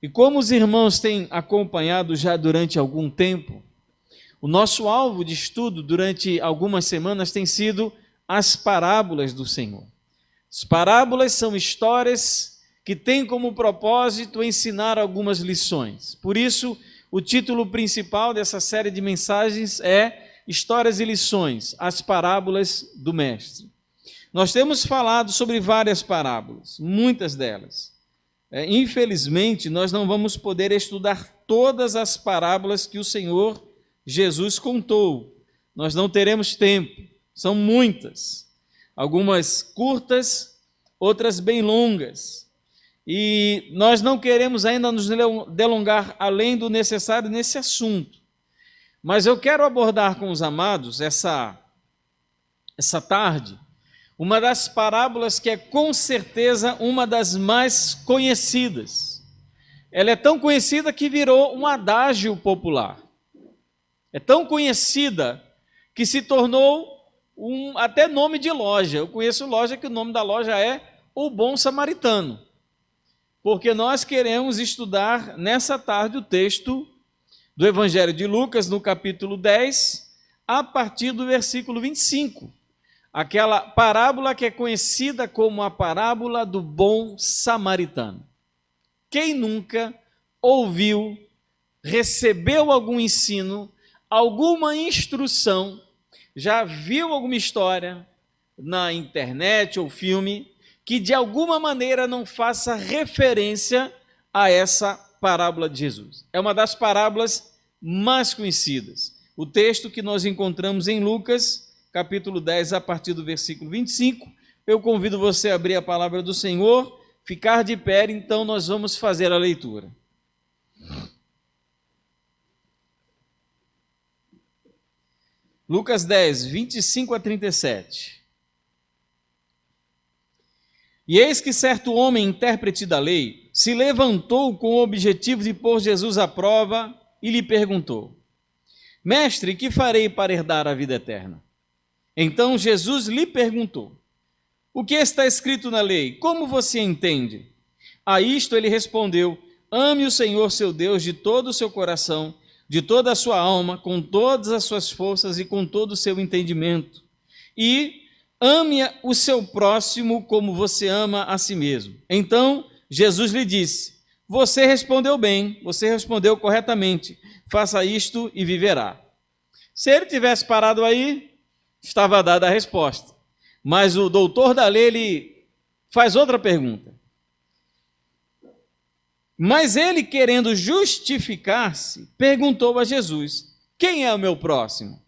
E como os irmãos têm acompanhado já durante algum tempo, o nosso alvo de estudo durante algumas semanas tem sido as parábolas do Senhor. As parábolas são histórias que têm como propósito ensinar algumas lições. Por isso, o título principal dessa série de mensagens é Histórias e Lições, as parábolas do Mestre. Nós temos falado sobre várias parábolas, muitas delas. Infelizmente, nós não vamos poder estudar todas as parábolas que o Senhor Jesus contou. Nós não teremos tempo, são muitas. Algumas curtas, outras bem longas. E nós não queremos ainda nos delongar além do necessário nesse assunto. Mas eu quero abordar com os amados essa tarde uma das parábolas que é com certeza uma das mais conhecidas. Ela é tão conhecida que virou um adágio popular. É tão conhecida que se tornou até nome de loja. Eu conheço loja que o nome da loja é O Bom Samaritano. Porque nós queremos estudar nessa tarde o texto do Evangelho de Lucas, no capítulo 10, a partir do versículo 25. Aquela parábola que é conhecida como a parábola do bom samaritano. Quem nunca ouviu, recebeu algum ensino, alguma instrução, já viu alguma história na internet ou filme, que de alguma maneira não faça referência a essa parábola de Jesus? É uma das parábolas mais conhecidas. O texto que nós encontramos em Lucas, capítulo 10, a partir do versículo 25, eu convido você a abrir a palavra do Senhor, ficar de pé, então nós vamos fazer a leitura. Lucas 10, 25 a 37. E eis que certo homem, intérprete da lei, se levantou com o objetivo de pôr Jesus à prova e lhe perguntou: Mestre, que farei para herdar a vida eterna? Então Jesus lhe perguntou: O que está escrito na lei? Como você entende? A isto ele respondeu: Ame o Senhor seu Deus de todo o seu coração, de toda a sua alma, com todas as suas forças e com todo o seu entendimento. E ame o seu próximo como você ama a si mesmo. Então Jesus lhe disse: Você respondeu bem, você respondeu corretamente. Faça isto e viverá. Se ele tivesse parado aí, estava dada a resposta. Mas o doutor da lei, ele faz outra pergunta. Mas ele, querendo justificar-se, perguntou a Jesus: Quem é o meu próximo?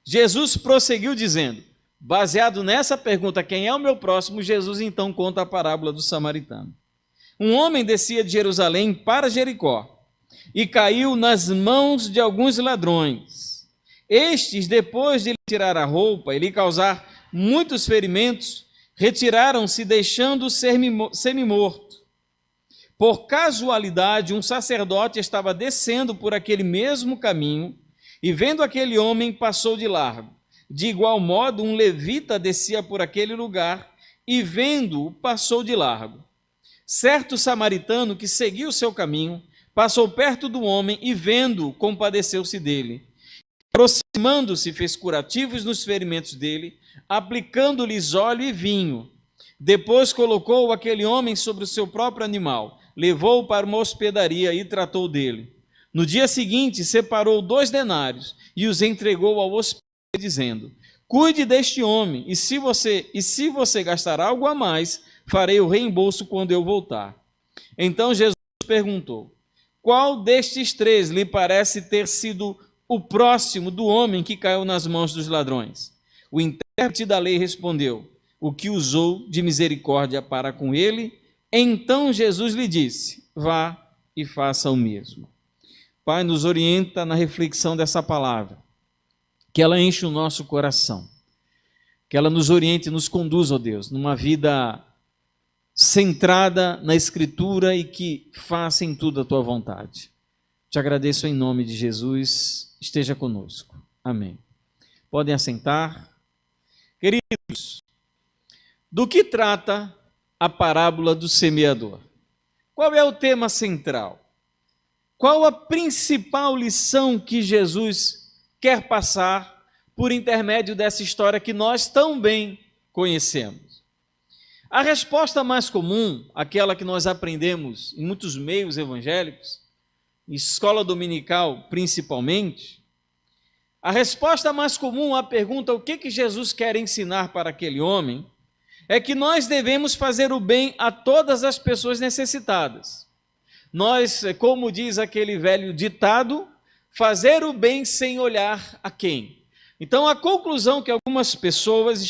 Jesus prosseguiu dizendo, baseado nessa pergunta, quem é o meu próximo, Jesus então conta a parábola do samaritano. Um homem descia de Jerusalém para Jericó e caiu nas mãos de alguns ladrões. Estes, depois de lhe tirar a roupa e lhe causar muitos ferimentos, retiraram-se, deixando-o semi-morto. Por casualidade, um sacerdote estava descendo por aquele mesmo caminho e, vendo aquele homem, passou de largo. De igual modo, um levita descia por aquele lugar e, vendo-o, passou de largo. Certo samaritano que seguiu o seu caminho, passou perto do homem e, vendo-o, compadeceu-se dele. Aproximando-se, fez curativos nos ferimentos dele, aplicando-lhes óleo e vinho. Depois colocou aquele homem sobre o seu próprio animal, levou-o para uma hospedaria e tratou dele. No dia seguinte, separou 2 denários e os entregou ao hospedeiro, dizendo: Cuide deste homem, e se você gastar algo a mais, farei o reembolso quando eu voltar. Então Jesus perguntou: Qual destes 3 lhe parece ter sido o próximo do homem que caiu nas mãos dos ladrões? O intérprete da lei respondeu: O que usou de misericórdia para com ele. Então Jesus lhe disse: Vá e faça o mesmo. Pai, nos orienta na reflexão dessa palavra, que ela enche o nosso coração, que ela nos oriente e nos conduza, ó Deus, numa vida centrada na Escritura e que faça em tudo a Tua vontade. Te agradeço em nome de Jesus, esteja conosco. Amém. Podem assentar. Queridos, do que trata a parábola do semeador? Qual é o tema central? Qual a principal lição que Jesus quer passar por intermédio dessa história que nós tão bem conhecemos? A resposta mais comum, aquela que nós aprendemos em muitos meios evangélicos, em escola dominical principalmente, a resposta mais comum à pergunta o que Jesus quer ensinar para aquele homem é que nós devemos fazer o bem a todas as pessoas necessitadas. Nós, como diz aquele velho ditado, fazer o bem sem olhar a quem. Então, a conclusão que algumas pessoas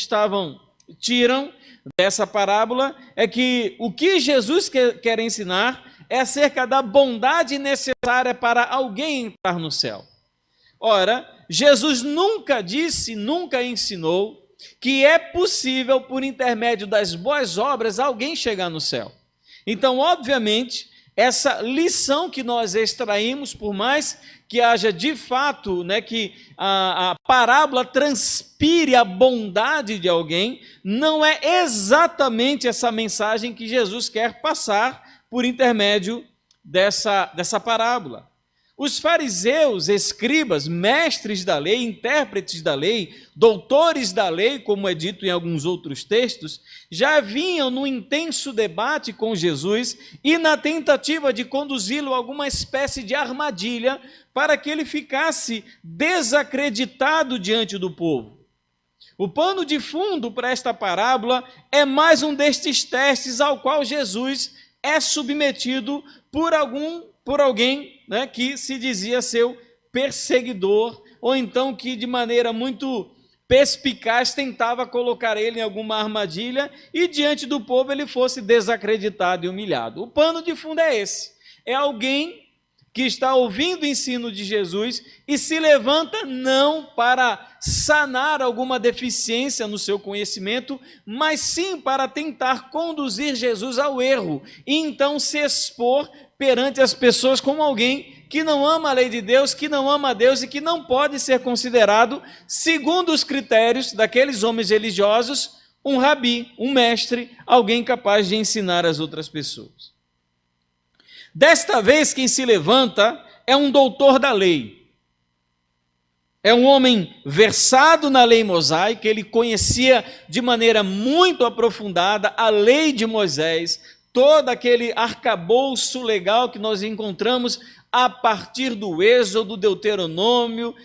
tiram dessa parábola é que o que Jesus quer ensinar é acerca da bondade necessária para alguém entrar no céu. Ora, Jesus nunca disse, nunca ensinou que é possível, por intermédio das boas obras, alguém chegar no céu. Então, obviamente, essa lição que nós extraímos, por mais que haja de fato, que a parábola transpire a bondade de alguém, não é exatamente essa mensagem que Jesus quer passar por intermédio dessa parábola. Os fariseus, escribas, mestres da lei, intérpretes da lei, doutores da lei, como é dito em alguns outros textos, já vinham no intenso debate com Jesus e na tentativa de conduzi-lo a alguma espécie de armadilha para que ele ficasse desacreditado diante do povo. O pano de fundo para esta parábola é mais um destes testes ao qual Jesus é submetido por alguém que se dizia seu perseguidor, ou então que de maneira muito perspicaz tentava colocar ele em alguma armadilha e diante do povo ele fosse desacreditado e humilhado. O pano de fundo é esse, é alguém que está ouvindo o ensino de Jesus e se levanta não para sanar alguma deficiência no seu conhecimento, mas sim para tentar conduzir Jesus ao erro e então se expor perante as pessoas como alguém que não ama a lei de Deus, que não ama a Deus e que não pode ser considerado, segundo os critérios daqueles homens religiosos, um rabi, um mestre, alguém capaz de ensinar as outras pessoas. Desta vez, quem se levanta é um doutor da lei. É um homem versado na lei mosaica, ele conhecia de maneira muito aprofundada a lei de Moisés, todo aquele arcabouço legal que nós encontramos a partir do Êxodo, Deuteronômio,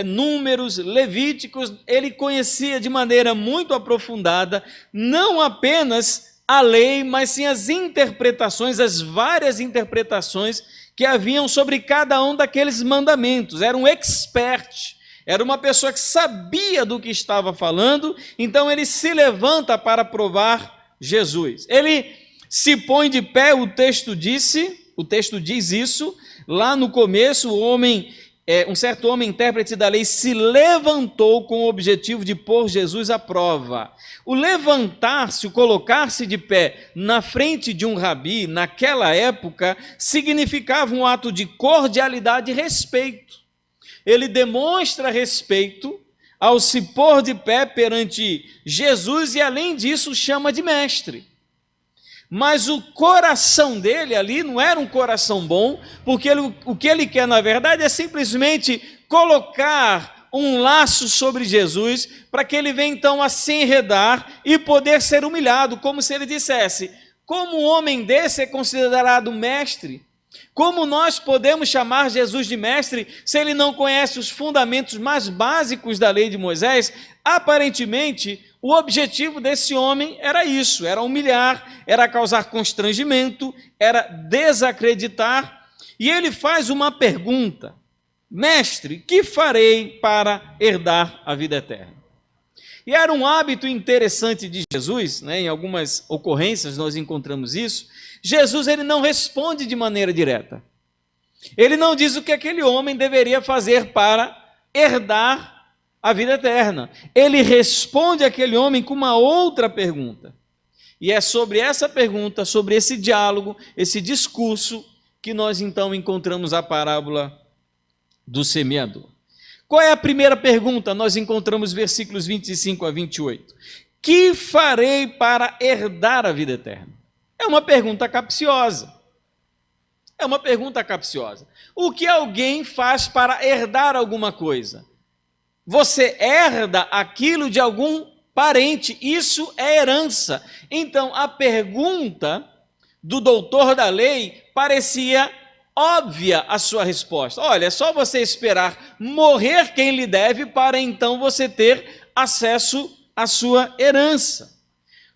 Números, Levíticos, ele conhecia de maneira muito aprofundada, não apenas a lei, mas sim as interpretações, as várias interpretações que haviam sobre cada um daqueles mandamentos. Era um expert, era uma pessoa que sabia do que estava falando, então ele se levanta para provar Jesus. Ele se põe de pé, o texto diz isso, lá no começo, um certo homem intérprete da lei se levantou com o objetivo de pôr Jesus à prova. O levantar-se, o colocar-se de pé na frente de um rabi, naquela época, significava um ato de cordialidade e respeito. Ele demonstra respeito ao se pôr de pé perante Jesus e, além disso, chama de mestre. Mas o coração dele ali não era um coração bom, porque o que ele quer, na verdade, é simplesmente colocar um laço sobre Jesus, para que ele venha então a se enredar e poder ser humilhado, como se ele dissesse, como um homem desse é considerado mestre? Como nós podemos chamar Jesus de mestre se ele não conhece os fundamentos mais básicos da lei de Moisés? Aparentemente, o objetivo desse homem era isso, era humilhar, era causar constrangimento, era desacreditar. E ele faz uma pergunta: mestre, que farei para herdar a vida eterna? E era um hábito interessante de Jesus, em algumas ocorrências nós encontramos isso. Jesus ele não responde de maneira direta. Ele não diz o que aquele homem deveria fazer para herdar a vida eterna. Ele responde àquele homem com uma outra pergunta. E é sobre essa pergunta, sobre esse diálogo, esse discurso, que nós então encontramos a parábola do semeador. Qual é a primeira pergunta? Nós encontramos versículos 25 a 28. Que farei para herdar a vida eterna? É uma pergunta capciosa. É uma pergunta capciosa. O que alguém faz para herdar alguma coisa? Você herda aquilo de algum parente, isso é herança. Então, a pergunta do doutor da lei parecia óbvia a sua resposta. Olha, é só você esperar morrer quem lhe deve para então você ter acesso à sua herança.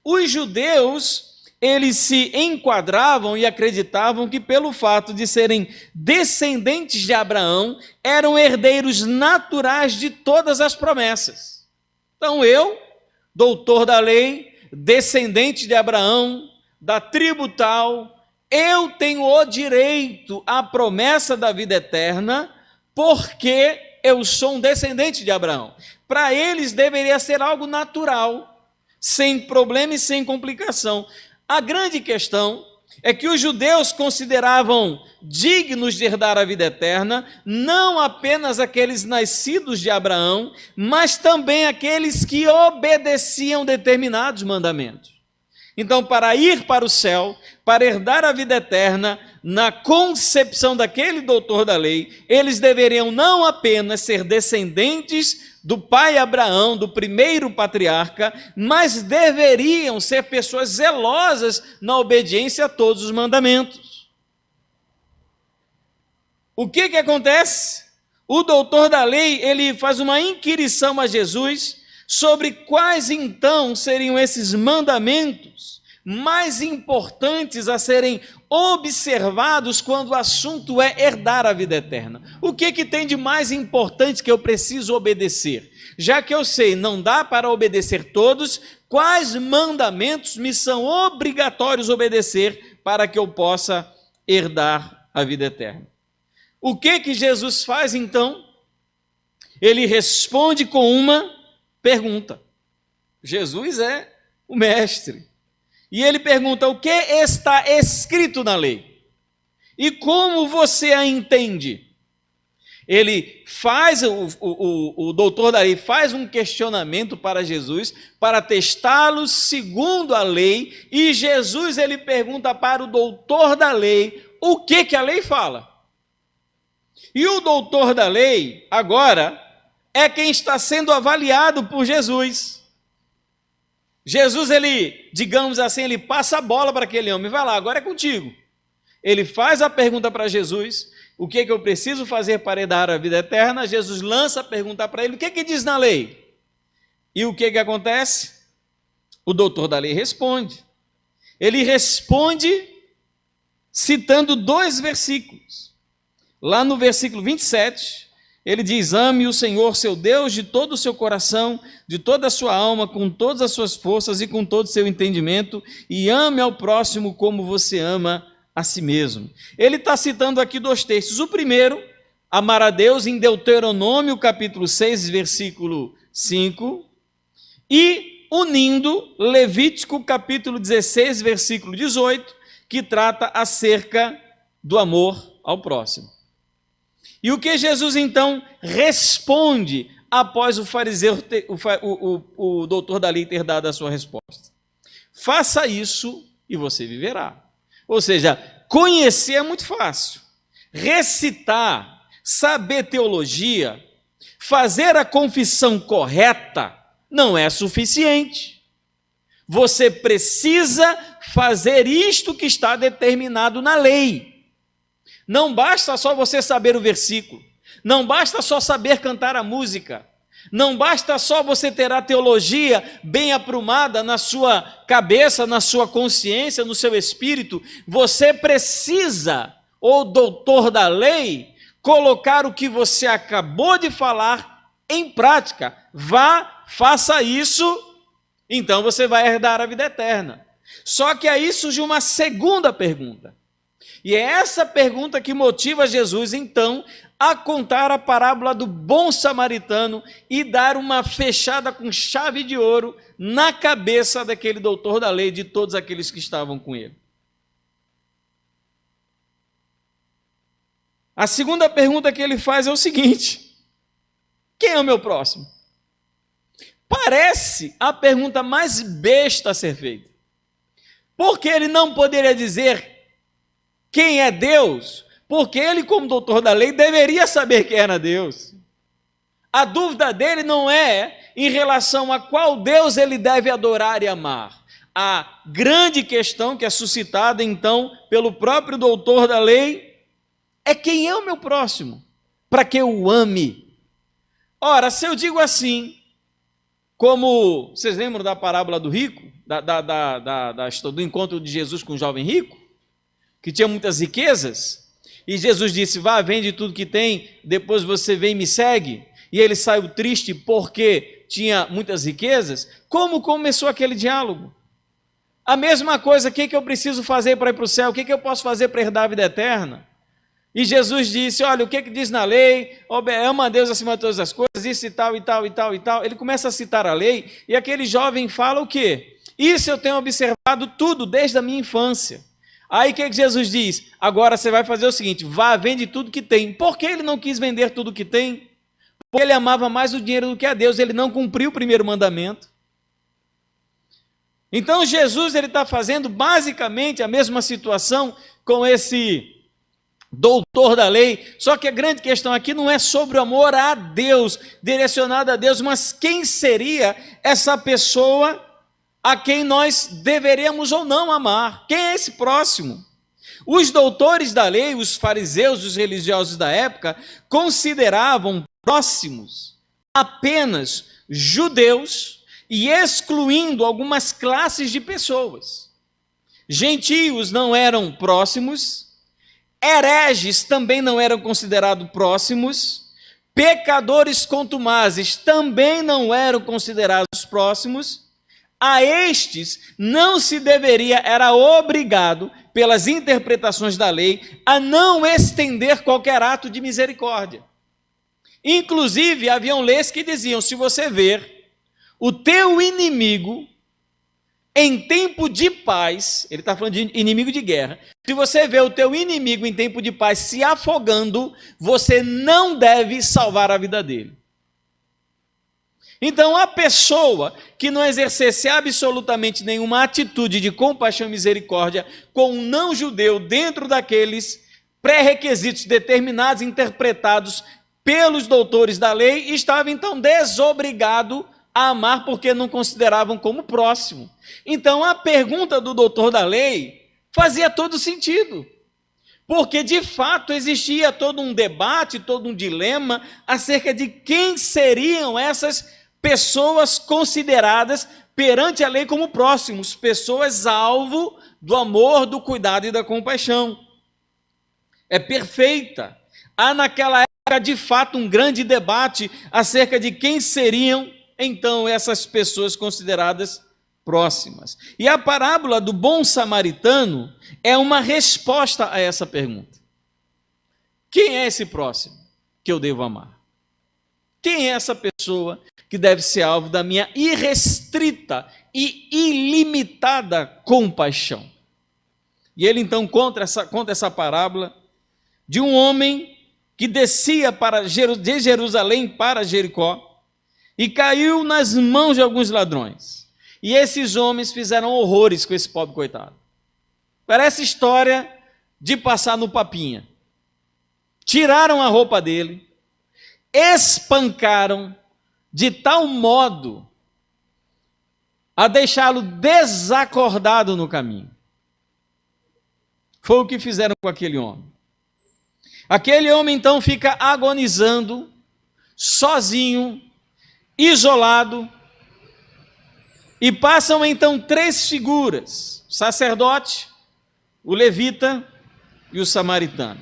Os judeus, eles se enquadravam e acreditavam que pelo fato de serem descendentes de Abraão, eram herdeiros naturais de todas as promessas. Então eu, doutor da lei, descendente de Abraão, da tribo tal, eu tenho o direito à promessa da vida eterna, porque eu sou um descendente de Abraão. Para eles deveria ser algo natural, sem problema e sem complicação. A grande questão é que os judeus consideravam dignos de herdar a vida eterna, não apenas aqueles nascidos de Abraão, mas também aqueles que obedeciam determinados mandamentos. Então, para ir para o céu, para herdar a vida eterna, na concepção daquele doutor da lei, eles deveriam não apenas ser descendentes do pai Abraão, do primeiro patriarca, mas deveriam ser pessoas zelosas na obediência a todos os mandamentos. O que acontece? O doutor da lei, ele faz uma inquirição a Jesus sobre quais então seriam esses mandamentos mais importantes a serem observados quando o assunto é herdar a vida eterna. O que tem de mais importante que eu preciso obedecer? Já que eu sei, não dá para obedecer todos, quais mandamentos me são obrigatórios obedecer para que eu possa herdar a vida eterna? O que Jesus faz então? Ele responde com uma pergunta. Jesus é o mestre. E ele pergunta: o que está escrito na lei? E como você a entende? Ele faz, o doutor da lei faz um questionamento para Jesus, para testá-lo segundo a lei, e Jesus ele pergunta para o doutor da lei o que a lei fala. E o doutor da lei, agora, é quem está sendo avaliado por Jesus. Jesus, ele, digamos assim, ele passa a bola para aquele homem, vai lá, agora é contigo. Ele faz a pergunta para Jesus, o que eu preciso fazer para herdar a vida eterna? Jesus lança a pergunta para ele, o que diz na lei? E o que acontece? O doutor da lei responde. Ele responde citando 2 versículos. Lá no versículo 27, ele diz: ame o Senhor seu Deus de todo o seu coração, de toda a sua alma, com todas as suas forças e com todo o seu entendimento, e ame ao próximo como você ama a si mesmo. Ele está citando aqui 2 textos. O primeiro, amar a Deus, em Deuteronômio capítulo 6, versículo 5, e unindo Levítico capítulo 16, versículo 18, que trata acerca do amor ao próximo. E o que Jesus então responde após o fariseu, o doutor da lei ter dado a sua resposta? Faça isso e você viverá. Ou seja, conhecer é muito fácil. Recitar, saber teologia, fazer a confissão correta não é suficiente. Você precisa fazer isto que está determinado na lei. Não basta só você saber o versículo, não basta só saber cantar a música, não basta só você ter a teologia bem aprumada na sua cabeça, na sua consciência, no seu espírito. Você precisa, o doutor da lei, colocar o que você acabou de falar em prática. Vá, faça isso, então você vai herdar a vida eterna. Só que aí surge uma segunda pergunta. E é essa pergunta que motiva Jesus, então, a contar a parábola do bom samaritano e dar uma fechada com chave de ouro na cabeça daquele doutor da lei, de todos aqueles que estavam com ele. A segunda pergunta que ele faz é o seguinte: quem é o meu próximo? Parece a pergunta mais besta a ser feita. Porque ele não poderia dizer quem é Deus, porque ele, como doutor da lei, deveria saber quem era Deus. A dúvida dele não é em relação a qual Deus ele deve adorar e amar. A grande questão que é suscitada, então, pelo próprio doutor da lei, é quem é o meu próximo, para que eu o ame. Ora, se eu digo assim, como vocês lembram da parábola do rico, do encontro de Jesus com o jovem rico, que tinha muitas riquezas, e Jesus disse, vá, vende tudo que tem, depois você vem e me segue, e ele saiu triste porque tinha muitas riquezas. Como começou aquele diálogo? A mesma coisa, o que eu preciso fazer para ir para o céu? O que eu posso fazer para herdar a vida eterna? E Jesus disse, olha, o que diz na lei? Ama a Deus acima de todas as coisas, isso e tal, e tal, e tal, e tal. Ele começa a citar a lei, e aquele jovem fala o quê? Isso eu tenho observado tudo, desde a minha infância. Aí o que Jesus diz? Agora você vai fazer o seguinte, vá, vende tudo que tem. Por que ele não quis vender tudo que tem? Porque ele amava mais o dinheiro do que a Deus, ele não cumpriu o primeiro mandamento. Então Jesus está fazendo basicamente a mesma situação com esse doutor da lei, só que a grande questão aqui não é sobre o amor a Deus, direcionado a Deus, mas quem seria essa pessoa a quem nós deveríamos ou não amar? Quem é esse próximo? Os doutores da lei, os fariseus, os religiosos da época, consideravam próximos apenas judeus e excluindo algumas classes de pessoas. Gentios não eram próximos, hereges também não eram considerados próximos, pecadores contumazes também não eram considerados próximos. A estes não se deveria, era obrigado, pelas interpretações da lei, a não estender qualquer ato de misericórdia. Inclusive, haviam leis que diziam, se você ver o teu inimigo em tempo de paz, ele está falando de inimigo de guerra, se você vê o teu inimigo em tempo de paz se afogando, você não deve salvar a vida dele. Então, a pessoa que não exercesse absolutamente nenhuma atitude de compaixão e misericórdia com um não-judeu dentro daqueles pré-requisitos determinados, interpretados pelos doutores da lei, estava então desobrigado a amar porque não consideravam como próximo. Então a pergunta do doutor da lei fazia todo sentido, porque de fato existia todo um debate, todo um dilema acerca de quem seriam essas pessoas consideradas perante a lei como próximos, pessoas alvo do amor, do cuidado e da compaixão. É perfeita. Há naquela época de fato um grande debate acerca de quem seriam então essas pessoas consideradas próximas. E a parábola do bom samaritano é uma resposta a essa pergunta. Quem é esse próximo que eu devo amar? Quem é essa pessoa que deve ser alvo da minha irrestrita e ilimitada compaixão? E ele então conta essa parábola de um homem que descia de Jerusalém para Jericó e caiu nas mãos de alguns ladrões. E esses homens fizeram horrores com esse pobre coitado. Parece história de passar no papinha. Tiraram a roupa dele, espancaram de tal modo a deixá-lo desacordado no caminho. Foi o que fizeram com aquele homem. Aquele homem então fica agonizando, sozinho, isolado, e passam então três figuras: o sacerdote, o levita e o samaritano.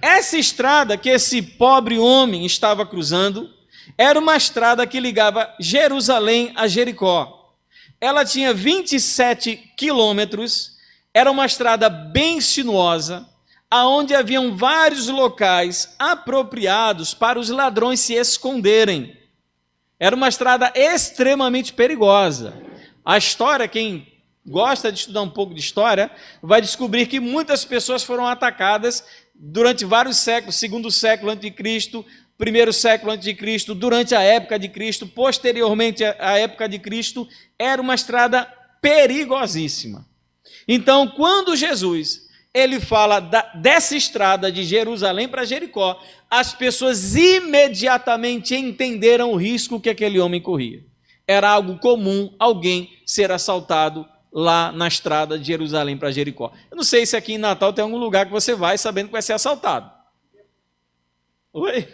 Essa estrada que esse pobre homem estava cruzando era uma estrada que ligava Jerusalém a Jericó. Ela tinha 27 quilômetros, era uma estrada bem sinuosa, aonde haviam vários locais apropriados para os ladrões se esconderem. Era uma estrada extremamente perigosa. A história, quem gosta de estudar um pouco de história, vai descobrir que muitas pessoas foram atacadas durante vários séculos, segundo século antes de Cristo, primeiro século antes de Cristo, durante a época de Cristo, posteriormente à época de Cristo. Era uma estrada perigosíssima. Então, quando Jesus ele fala dessa estrada de Jerusalém para Jericó, as pessoas imediatamente entenderam o risco que aquele homem corria. Era algo comum alguém ser assaltado lá na estrada de Jerusalém para Jericó. Eu não sei se aqui em Natal tem algum lugar que você vai sabendo que vai ser assaltado. Oi?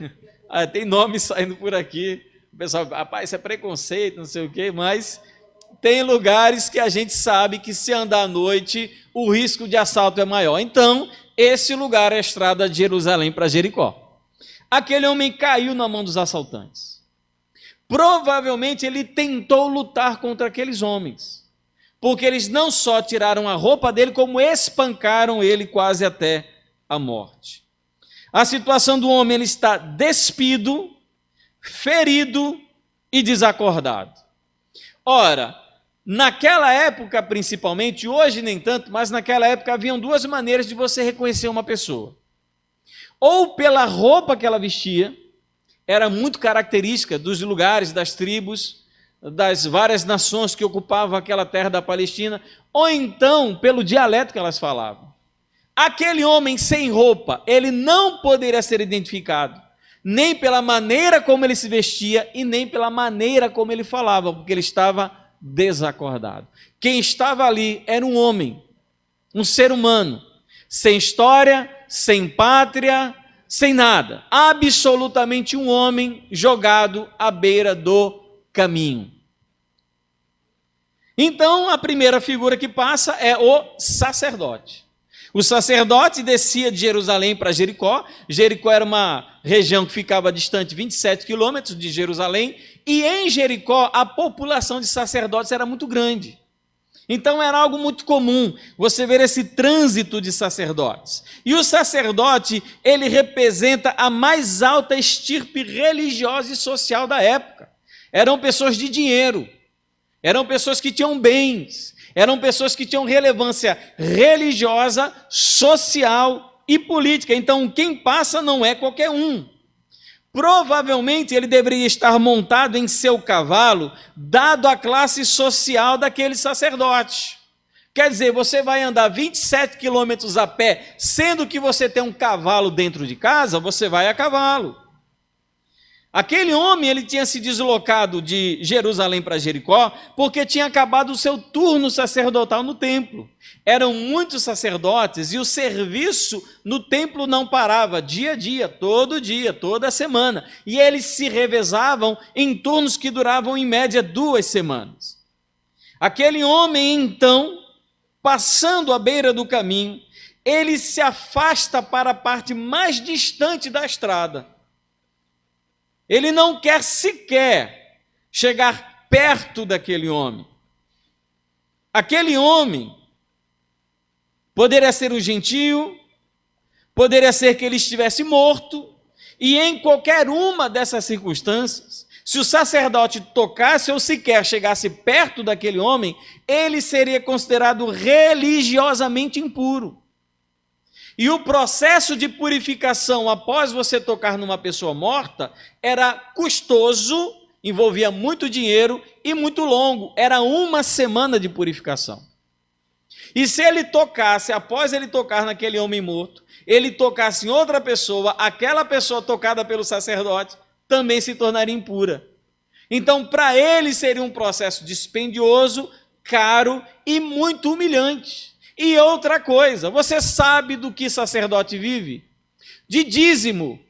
Tem nome saindo por aqui. O pessoal, rapaz, isso é preconceito, não sei o quê, mas tem lugares que a gente sabe que se andar à noite, o risco de assalto é maior. Então, esse lugar é a estrada de Jerusalém para Jericó. Aquele homem caiu na mão dos assaltantes. Provavelmente ele tentou lutar contra aqueles homens, porque eles não só tiraram a roupa dele, como espancaram ele quase até a morte. A situação do homem, ele está despido, ferido e desacordado. Ora, naquela época principalmente, hoje nem tanto, mas naquela época haviam duas maneiras de você reconhecer uma pessoa. Ou pela roupa que ela vestia, era muito característica dos lugares, das tribos, das várias nações que ocupavam aquela terra da Palestina, ou então pelo dialeto que elas falavam. Aquele homem sem roupa, ele não poderia ser identificado, nem pela maneira como ele se vestia e nem pela maneira como ele falava, porque ele estava desacordado. Quem estava ali era um homem, um ser humano, sem história, sem pátria, sem nada. Absolutamente um homem jogado à beira do caminho. Então, a primeira figura que passa é o sacerdote. O sacerdote descia de Jerusalém para Jericó. Jericó era uma região que ficava distante 27 quilômetros de Jerusalém, e em Jericó a população de sacerdotes era muito grande. Então era algo muito comum você ver esse trânsito de sacerdotes. E o sacerdote, ele representa a mais alta estirpe religiosa e social da época. Eram pessoas de dinheiro, eram pessoas que tinham bens, eram pessoas que tinham relevância religiosa, social e política. Então, quem passa não é qualquer um. Provavelmente ele deveria estar montado em seu cavalo, dado a classe social daquele sacerdote. Quer dizer, você vai andar 27 quilômetros a pé, sendo que você tem um cavalo dentro de casa, você vai a cavalo. Aquele homem, ele tinha se deslocado de Jerusalém para Jericó, porque tinha acabado o seu turno sacerdotal no templo. Eram muitos sacerdotes e o serviço no templo não parava, dia a dia, toda semana. E eles se revezavam em turnos que duravam em média 2 semanas. Aquele homem, então, passando à beira do caminho, ele se afasta para a parte mais distante da estrada. Ele não quer sequer chegar perto daquele homem. Aquele homem poderia ser um gentio, poderia ser que ele estivesse morto, e em qualquer uma dessas circunstâncias, se o sacerdote tocasse ou sequer chegasse perto daquele homem, ele seria considerado religiosamente impuro. E o processo de purificação após você tocar numa pessoa morta era custoso, envolvia muito dinheiro e muito longo. Era 1 semana de purificação. E se ele tocasse, após ele tocar naquele homem morto, ele tocasse em outra pessoa, aquela pessoa tocada pelo sacerdote também se tornaria impura. Então, para ele seria um processo dispendioso, caro e muito humilhante. E outra coisa, você sabe do que sacerdote vive? De dízimo.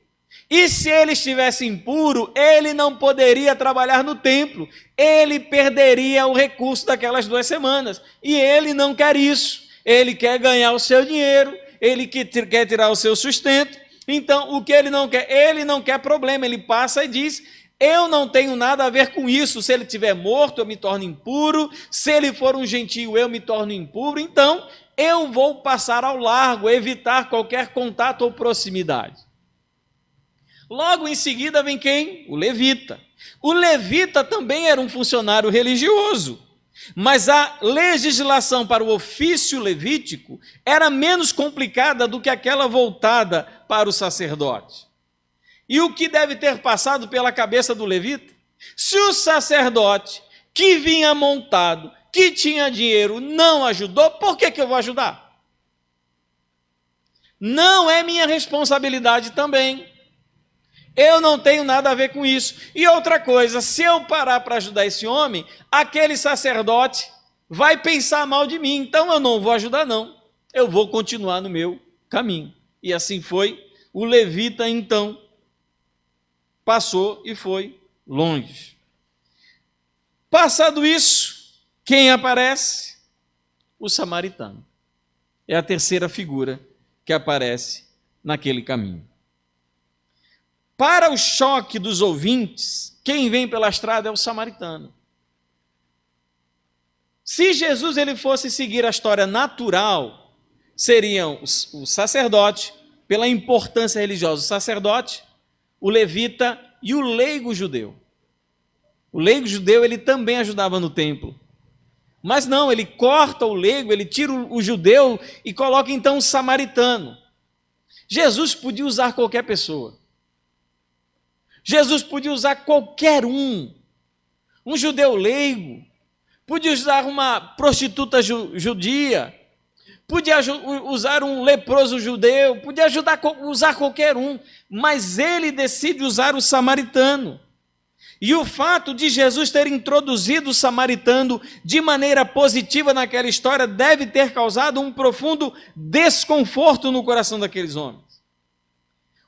E se ele estivesse impuro, ele não poderia trabalhar no templo. Ele perderia o recurso daquelas 2 semanas. E ele não quer isso. Ele quer ganhar o seu dinheiro, ele quer tirar o seu sustento. Então, o que ele não quer? Ele não quer problema. Ele passa e diz: eu não tenho nada a ver com isso. Se ele estiver morto, eu me torno impuro. Se ele for um gentio, eu me torno impuro. Então, eu vou passar ao largo, evitar qualquer contato ou proximidade. Logo em seguida vem quem? O levita. O levita também era um funcionário religioso, mas a legislação para o ofício levítico era menos complicada do que aquela voltada para o sacerdote. E o que deve ter passado pela cabeça do levita? Se o sacerdote que vinha montado que tinha dinheiro, não ajudou, por que eu vou ajudar? Não é minha responsabilidade também. Eu não tenho nada a ver com isso. E outra coisa, se eu parar para ajudar esse homem, aquele sacerdote vai pensar mal de mim, então eu não vou ajudar não. Eu vou continuar no meu caminho. E assim foi. O levita então passou e foi longe. Passado isso, quem aparece? O samaritano. É a terceira figura que aparece naquele caminho. Para o choque dos ouvintes, quem vem pela estrada é o samaritano. Se Jesus ele fosse seguir a história natural, seriam o sacerdote, pela importância religiosa, o sacerdote, o levita e o leigo judeu. O leigo judeu ele também ajudava no templo. Mas não, ele corta o leigo, ele tira o judeu e coloca então o samaritano. Jesus podia usar qualquer pessoa. Jesus podia usar qualquer um judeu leigo, podia usar uma prostituta judia, podia usar um leproso judeu, podia usar qualquer um, mas ele decide usar o samaritano. E o fato de Jesus ter introduzido o samaritano de maneira positiva naquela história deve ter causado um profundo desconforto no coração daqueles homens.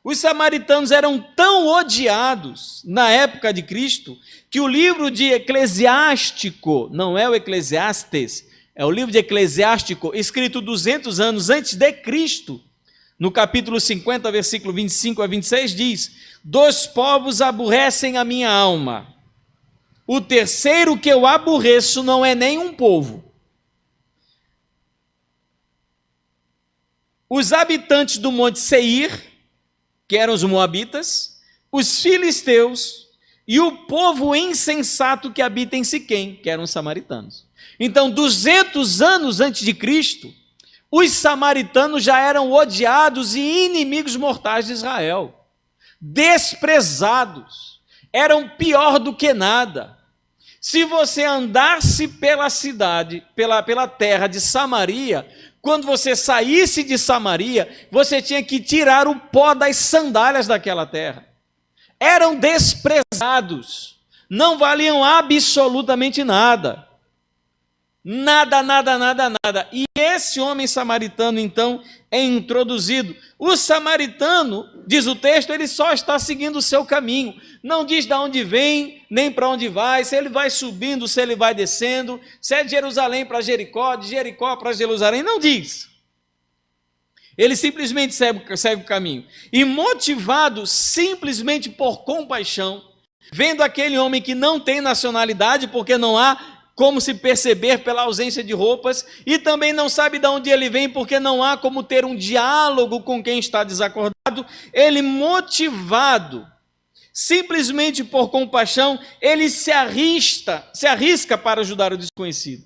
Os samaritanos eram tão odiados na época de Cristo que o livro de Eclesiástico, não é o Eclesiastes, é o livro de Eclesiástico, escrito 200 anos antes de Cristo, no capítulo 50, versículo 25 a 26, diz: dois povos aborrecem a minha alma. O terceiro que eu aborreço não é nem um povo. Os habitantes do monte Seir, que eram os moabitas, os filisteus e o povo insensato que habita em Siquém, que eram os samaritanos. Então, 200 anos antes de Cristo, os samaritanos já eram odiados e inimigos mortais de Israel, desprezados, eram pior do que nada. Se você andasse pela cidade, pela terra de Samaria, quando você saísse de Samaria, você tinha que tirar o pó das sandálias daquela terra. Eram desprezados, não valiam absolutamente nada. Nada, nada, nada, nada. E esse homem samaritano, então, é introduzido. O samaritano, diz o texto, ele só está seguindo o seu caminho. Não diz de onde vem, nem para onde vai, se ele vai subindo, se ele vai descendo, se é de Jerusalém para Jericó, de Jericó para Jerusalém, não diz. Ele simplesmente segue o caminho. E motivado simplesmente por compaixão, vendo aquele homem que não tem nacionalidade, porque não há como se perceber pela ausência de roupas, e também não sabe de onde ele vem, porque não há como ter um diálogo com quem está desacordado, ele motivado, simplesmente por compaixão, ele se arrisca para ajudar o desconhecido.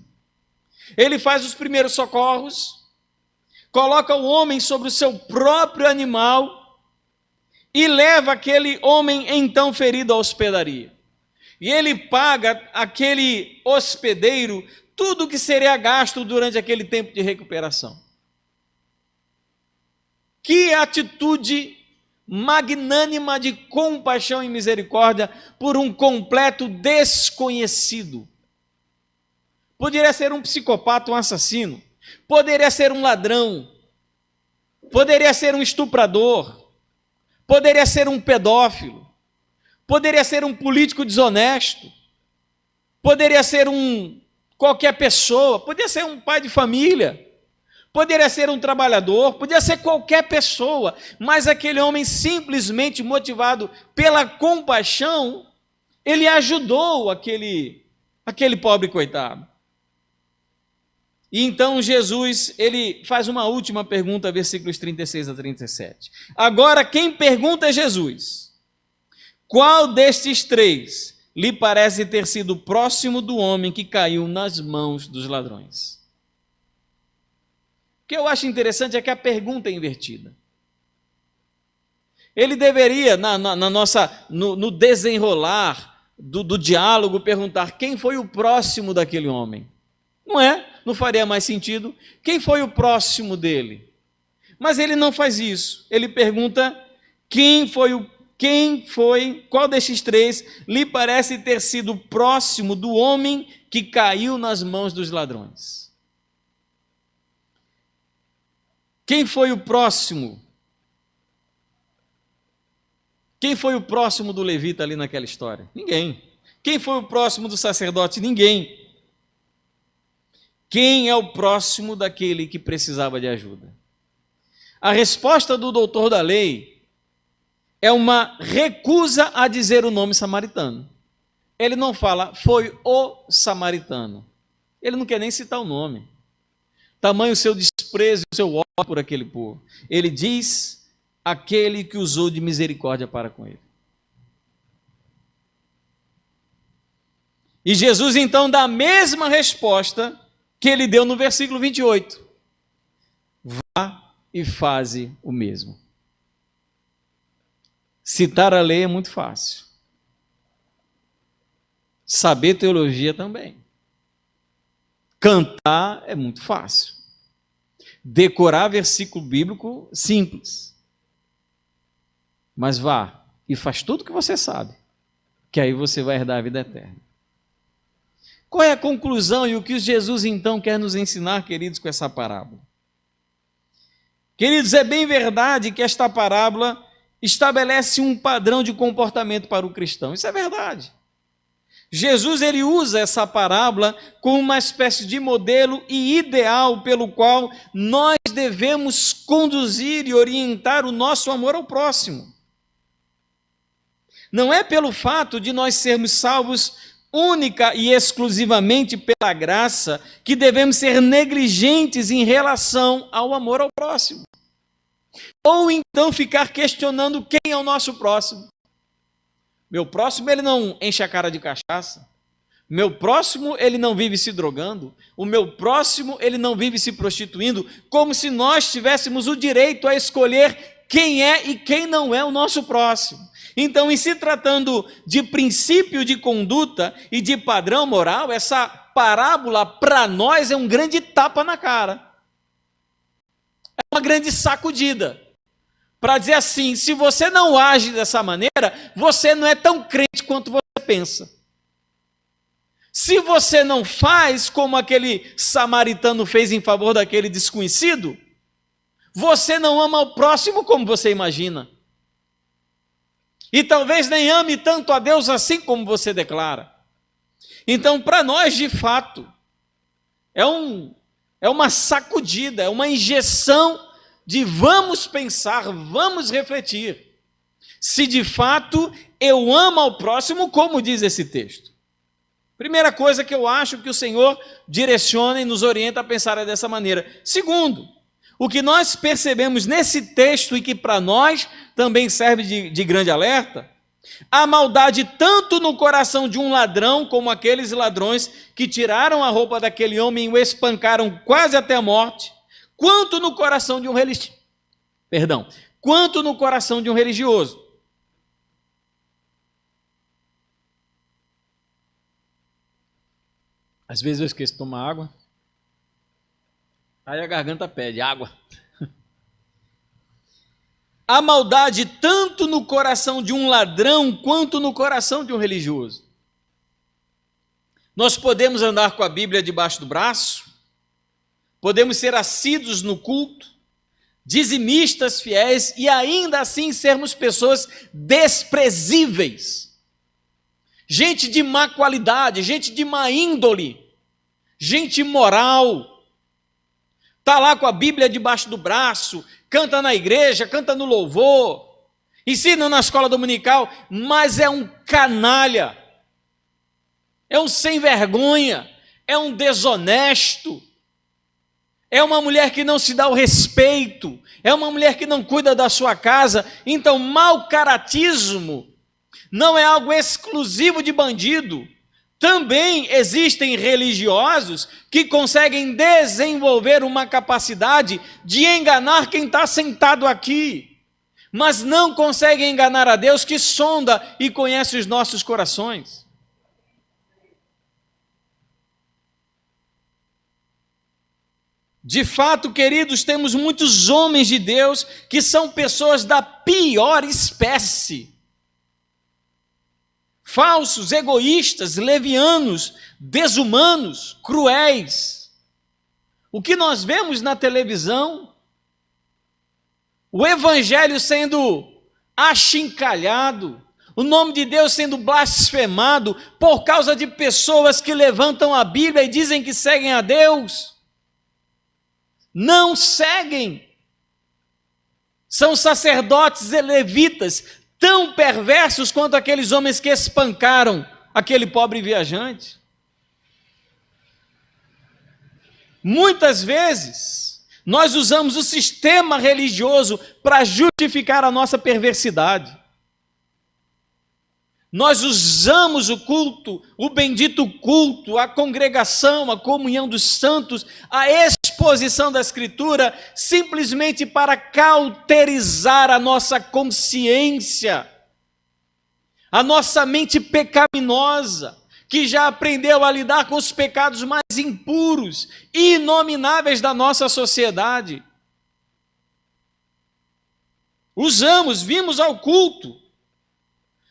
Ele faz os primeiros socorros, coloca o homem sobre o seu próprio animal, e leva aquele homem então ferido à hospedaria. E ele paga aquele hospedeiro tudo o que seria gasto durante aquele tempo de recuperação. Que atitude magnânima de compaixão e misericórdia por um completo desconhecido. Poderia ser um psicopata, um assassino, poderia ser um ladrão, poderia ser um estuprador, poderia ser um pedófilo, poderia ser um político desonesto, poderia ser qualquer pessoa, poderia ser um pai de família, poderia ser um trabalhador, poderia ser qualquer pessoa, mas aquele homem simplesmente motivado pela compaixão, ele ajudou aquele pobre coitado. E então Jesus, ele faz uma última pergunta, versículos 36 a 37. Agora quem pergunta é Jesus. Qual destes três lhe parece ter sido próximo do homem que caiu nas mãos dos ladrões? O que eu acho interessante é que a pergunta é invertida. Ele deveria, no desenrolar do diálogo, perguntar quem foi o próximo daquele homem. Não é? Não faria mais sentido? Quem foi o próximo dele? Mas ele não faz isso. Ele pergunta qual destes três lhe parece ter sido próximo do homem que caiu nas mãos dos ladrões? Quem foi o próximo? Quem foi o próximo do levita ali naquela história? Ninguém. Quem foi o próximo do sacerdote? Ninguém. Quem é o próximo daquele que precisava de ajuda? A resposta do doutor da lei é uma recusa a dizer o nome samaritano. Ele não fala, foi o samaritano. Ele não quer nem citar o nome. Tamanho o seu desprezo, o seu ódio por aquele povo. Ele diz, aquele que usou de misericórdia para com ele. E Jesus então dá a mesma resposta que ele deu no versículo 28. Vá e faze o mesmo. Citar a lei é muito fácil. Saber teologia também. Cantar é muito fácil. Decorar versículo bíblico, simples. Mas vá e faz tudo o que você sabe, que aí você vai herdar a vida eterna. Qual é a conclusão e o que Jesus então quer nos ensinar, queridos, com essa parábola? Queridos, é bem verdade que esta parábola estabelece um padrão de comportamento para o cristão. Isso é verdade. Jesus ele usa essa parábola como uma espécie de modelo e ideal pelo qual nós devemos conduzir e orientar o nosso amor ao próximo. Não é pelo fato de nós sermos salvos única e exclusivamente pela graça que devemos ser negligentes em relação ao amor ao próximo. Ou então ficar questionando quem é o nosso próximo. Meu próximo, ele não enche a cara de cachaça. Meu próximo, ele não vive se drogando. O meu próximo, ele não vive se prostituindo. Como se nós tivéssemos o direito a escolher quem é e quem não é o nosso próximo. Então, em se tratando de princípio de conduta e de padrão moral, essa parábola para nós é um grande tapa na cara. É uma grande sacudida. Para dizer assim, se você não age dessa maneira, você não é tão crente quanto você pensa. Se você não faz como aquele samaritano fez em favor daquele desconhecido, você não ama o próximo como você imagina. E talvez nem ame tanto a Deus assim como você declara. Então, para nós, de fato, é uma sacudida, é uma injeção de vamos pensar, vamos refletir. Se de fato eu amo ao próximo, como diz esse texto. Primeira coisa que eu acho que o Senhor direciona e nos orienta a pensar é dessa maneira. Segundo, o que nós percebemos nesse texto e que para nós também serve de grande alerta, a maldade tanto no coração de um ladrão, como aqueles ladrões que tiraram a roupa daquele homem e o espancaram quase até a morte, quanto no coração de um religioso. Às vezes eu esqueço de tomar água, aí a garganta pede água. A maldade tanto no coração de um ladrão, quanto no coração de um religioso. Nós podemos andar com a Bíblia debaixo do braço, podemos ser assíduos no culto, dizimistas fiéis e ainda assim sermos pessoas desprezíveis. Gente de má qualidade, gente de má índole, gente imoral. Está lá com a Bíblia debaixo do braço, canta na igreja, canta no louvor, ensina na escola dominical, mas é um canalha, é um sem vergonha, é um desonesto, é uma mulher que não se dá o respeito, é uma mulher que não cuida da sua casa. Então, mau caratismo não é algo exclusivo de bandido. Também existem religiosos que conseguem desenvolver uma capacidade de enganar quem está sentado aqui, mas não conseguem enganar a Deus que sonda e conhece os nossos corações. De fato, queridos, temos muitos homens de Deus que são pessoas da pior espécie. Falsos, egoístas, levianos, desumanos, cruéis. O que nós vemos na televisão, o evangelho sendo achincalhado, o nome de Deus sendo blasfemado por causa de pessoas que levantam a Bíblia e dizem que seguem a Deus. Não seguem. São sacerdotes e levitas tão perversos quanto aqueles homens que espancaram aquele pobre viajante. Muitas vezes, nós usamos o sistema religioso para justificar a nossa perversidade. Nós usamos o culto, o bendito culto, a congregação, a comunhão dos santos, a exposição da Escritura, simplesmente para cauterizar a nossa consciência, a nossa mente pecaminosa, que já aprendeu a lidar com os pecados mais impuros e inomináveis da nossa sociedade. Vimos ao culto,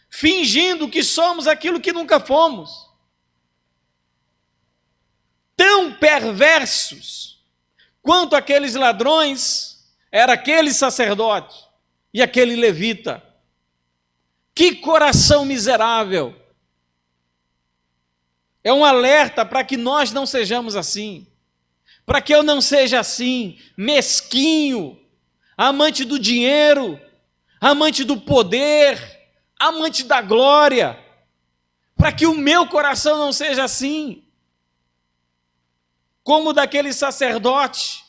fingindo que somos aquilo que nunca fomos. Tão perversos quanto aqueles ladrões, era aquele sacerdote e aquele levita. Que coração miserável! É um alerta para que nós não sejamos assim, para que eu não seja assim, mesquinho, amante do dinheiro, amante do poder, amante da glória, para que o meu coração não seja assim, como o daquele sacerdote,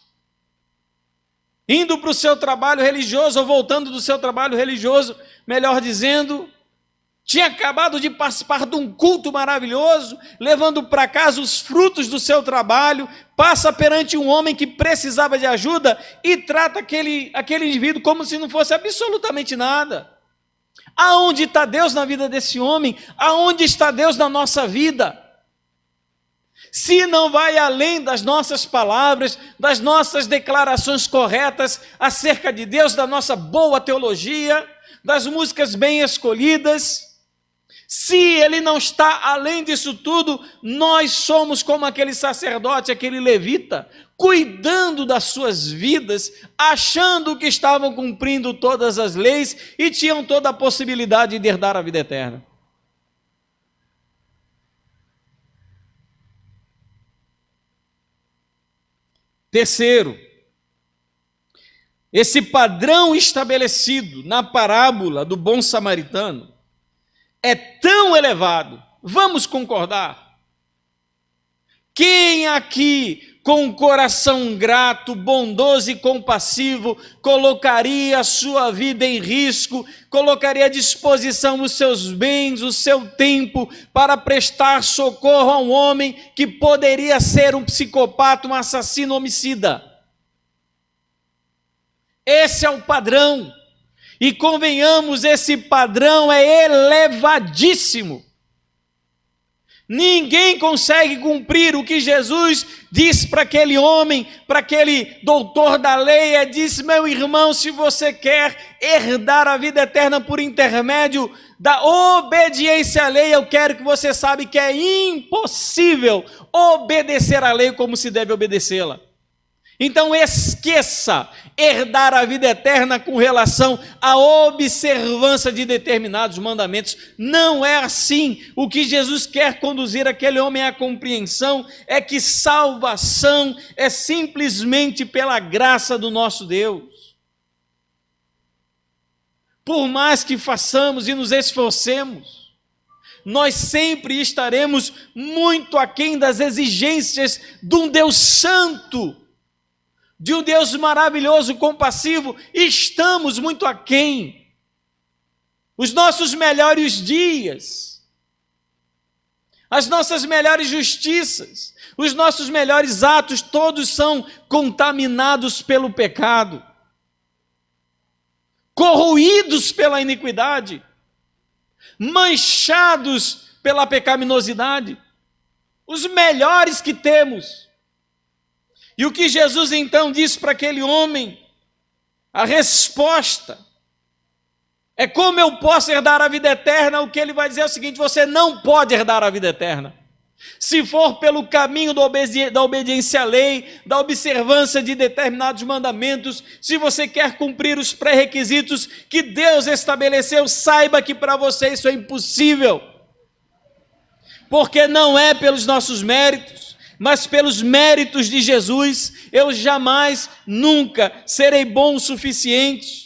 indo para o seu trabalho religioso, ou voltando do seu trabalho religioso, melhor dizendo, tinha acabado de participar de um culto maravilhoso, levando para casa os frutos do seu trabalho, passa perante um homem que precisava de ajuda e trata aquele indivíduo como se não fosse absolutamente nada. Aonde está Deus na vida desse homem? Aonde está Deus na nossa vida? Se não vai além das nossas palavras, das nossas declarações corretas acerca de Deus, da nossa boa teologia, das músicas bem escolhidas, se ele não está além disso tudo, nós somos como aquele sacerdote, aquele levita, cuidando das suas vidas, achando que estavam cumprindo todas as leis e tinham toda a possibilidade de herdar a vida eterna. Terceiro, esse padrão estabelecido na parábola do bom samaritano é tão elevado, vamos concordar? Quem aqui, com um coração grato, bondoso e compassivo, colocaria a sua vida em risco, colocaria à disposição os seus bens, o seu tempo, para prestar socorro a um homem que poderia ser um psicopata, um assassino, homicida? Esse é o padrão. E convenhamos, esse padrão é elevadíssimo. Ninguém consegue cumprir o que Jesus disse para aquele homem, para aquele doutor da lei. Disse: meu irmão, se você quer herdar a vida eterna por intermédio da obediência à lei, eu quero que você saiba que é impossível obedecer à lei como se deve obedecê-la. Então esqueça herdar a vida eterna com relação à observância de determinados mandamentos. Não é assim. O que Jesus quer conduzir aquele homem à compreensão é que salvação é simplesmente pela graça do nosso Deus. Por mais que façamos e nos esforcemos, nós sempre estaremos muito aquém das exigências de um Deus santo, de um Deus maravilhoso, compassivo. Estamos muito aquém. Os nossos melhores dias, as nossas melhores justiças, os nossos melhores atos, todos são contaminados pelo pecado, corroídos pela iniquidade, manchados pela pecaminosidade. Os melhores que temos E o que Jesus então disse para aquele homem? A resposta é como eu posso herdar a vida eterna. O que ele vai dizer é o seguinte: você não pode herdar a vida eterna. Se for pelo caminho da obediência à lei, da observância de determinados mandamentos, se você quer cumprir os pré-requisitos que Deus estabeleceu, saiba que para você isso é impossível. Porque não é pelos nossos méritos, mas pelos méritos de Jesus. Eu jamais, nunca serei bom o suficiente.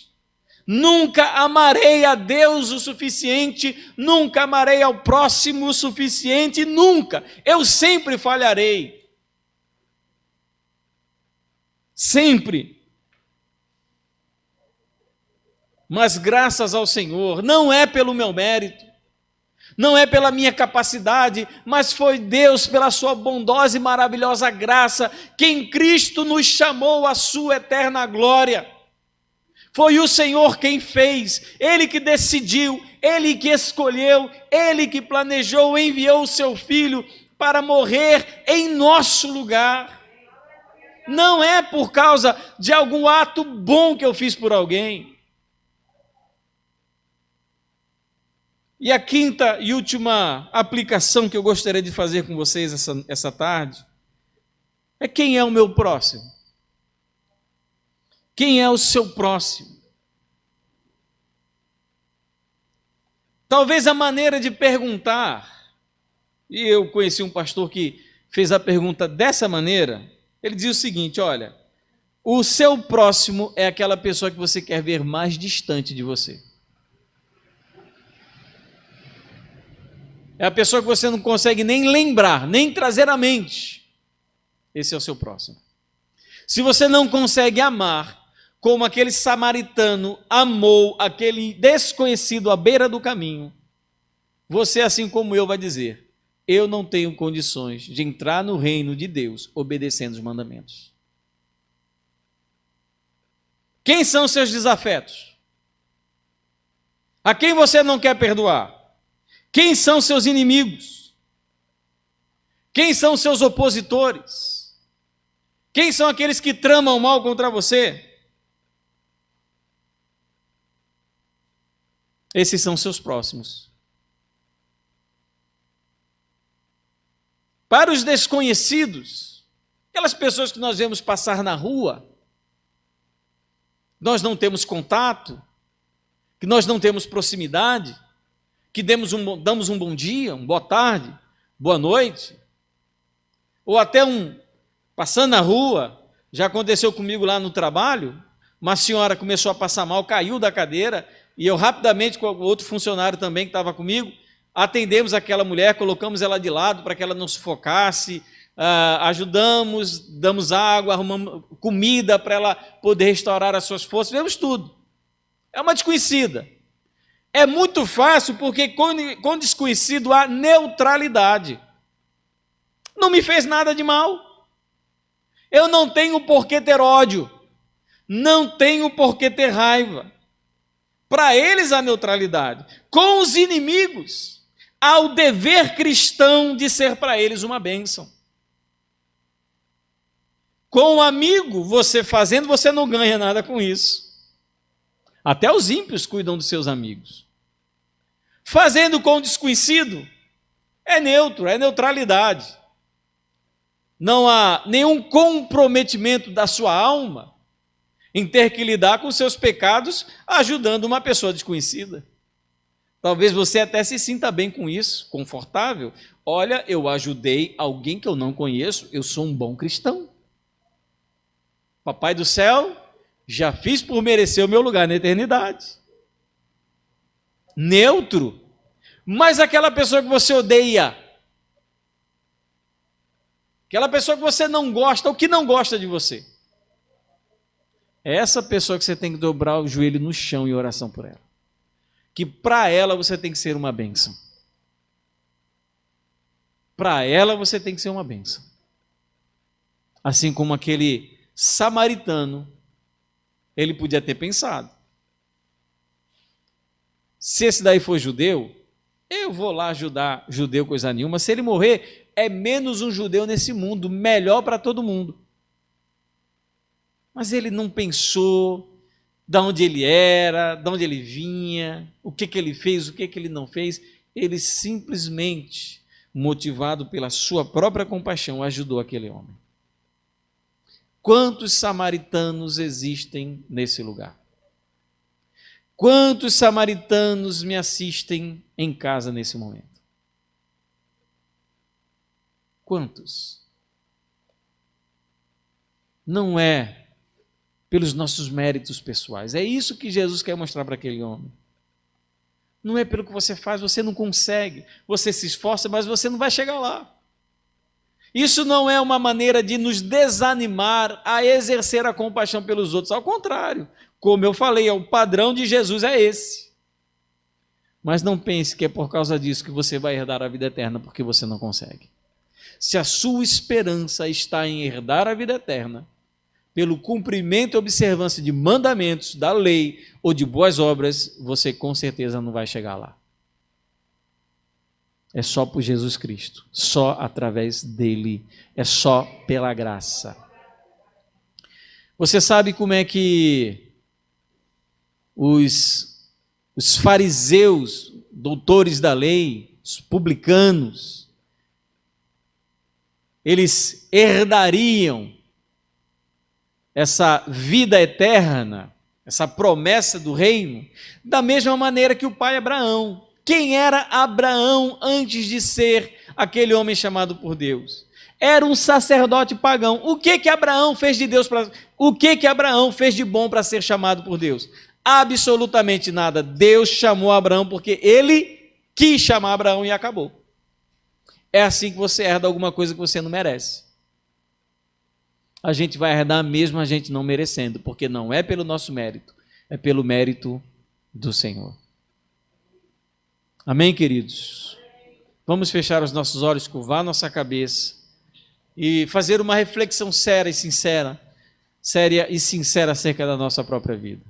Nunca amarei a Deus o suficiente, nunca amarei ao próximo o suficiente, nunca. Eu sempre falharei. Sempre. Mas graças ao Senhor, não é pelo meu mérito, não é pela minha capacidade, mas foi Deus, pela sua bondosa e maravilhosa graça, que em Cristo nos chamou à sua eterna glória. Foi o Senhor quem fez, Ele que decidiu, Ele que escolheu, Ele que planejou, enviou o seu Filho para morrer em nosso lugar. Não é por causa de algum ato bom que eu fiz por alguém. E a quinta e última aplicação que eu gostaria de fazer com vocês essa tarde é: quem é o meu próximo? Quem é o seu próximo? Talvez a maneira de perguntar, e eu conheci um pastor que fez a pergunta dessa maneira. Ele dizia o seguinte: olha, o seu próximo é aquela pessoa que você quer ver mais distante de você. É a pessoa que você não consegue nem lembrar, nem trazer à mente. Esse é o seu próximo. Se você não consegue amar como aquele samaritano amou aquele desconhecido à beira do caminho, você, assim como eu, vai dizer: eu não tenho condições de entrar no reino de Deus obedecendo os mandamentos. Quem são os seus desafetos? A quem você não quer perdoar? Quem são seus inimigos? Quem são seus opositores? Quem são aqueles que tramam mal contra você? Esses são seus próximos. Para os desconhecidos, aquelas pessoas que nós vemos passar na rua, nós não temos contato, que nós não temos proximidade, que damos um bom dia, uma boa tarde, boa noite, ou até passando na rua. Já aconteceu comigo lá no trabalho, uma senhora começou a passar mal, caiu da cadeira, e eu rapidamente, com outro funcionário também que estava comigo, atendemos aquela mulher, colocamos ela de lado para que ela não sufocasse, ajudamos, damos água, arrumamos comida para ela poder restaurar as suas forças, fizemos tudo. É uma desconhecida. É muito fácil, porque com desconhecido há neutralidade. Não me fez nada de mal. Eu não tenho por que ter ódio. Não tenho por que ter raiva. Para eles há neutralidade. Com os inimigos, há o dever cristão de ser para eles uma bênção. Com o amigo, você não ganha nada com isso. Até os ímpios cuidam dos seus amigos. Fazendo com o desconhecido, é neutro, é neutralidade. Não há nenhum comprometimento da sua alma em ter que lidar com seus pecados ajudando uma pessoa desconhecida. Talvez você até se sinta bem com isso, confortável. Olha, eu ajudei alguém que eu não conheço, eu sou um bom cristão. Papai do céu, já fiz por merecer o meu lugar na eternidade. Neutro. Mas aquela pessoa que você odeia, aquela pessoa que você não gosta ou que não gosta de você, é essa pessoa que você tem que dobrar o joelho no chão em oração por ela. Que para ela você tem que ser uma bênção. Para ela você tem que ser uma bênção. Assim como aquele samaritano, ele podia ter pensado: se esse daí for judeu, eu vou lá ajudar judeu coisa nenhuma. Se ele morrer, é menos um judeu nesse mundo, melhor para todo mundo. Mas ele não pensou de onde ele era, de onde ele vinha, o que ele fez, o que ele não fez. Ele simplesmente, motivado pela sua própria compaixão, ajudou aquele homem. Quantos samaritanos existem nesse lugar? Quantos samaritanos me assistem em casa nesse momento? Quantos? Não é pelos nossos méritos pessoais. É isso que Jesus quer mostrar para aquele homem. Não é pelo que você faz, você não consegue. Você se esforça, mas você não vai chegar lá. Isso não é uma maneira de nos desanimar a exercer a compaixão pelos outros. Ao contrário, como eu falei, o padrão de Jesus é esse. Mas não pense que é por causa disso que você vai herdar a vida eterna, porque você não consegue. Se a sua esperança está em herdar a vida eterna, pelo cumprimento e observância de mandamentos, da lei ou de boas obras, você com certeza não vai chegar lá. É só por Jesus Cristo, só através dele, é só pela graça. Você sabe como é que os fariseus, doutores da lei, os publicanos, eles herdariam essa vida eterna, essa promessa do reino, da mesma maneira que o pai Abraão. Quem era Abraão antes de ser aquele homem chamado por Deus? Era um sacerdote pagão. O que Abraão fez de Deus o que Abraão fez de bom para ser chamado por Deus? Absolutamente nada. Deus chamou Abraão porque ele quis chamar Abraão e acabou. É assim que você herda alguma coisa que você não merece. A gente vai herdar mesmo a gente não merecendo, porque não é pelo nosso mérito, é pelo mérito do Senhor. Amém, queridos? Vamos fechar os nossos olhos, curvar nossa cabeça e fazer uma reflexão séria e sincera acerca da nossa própria vida.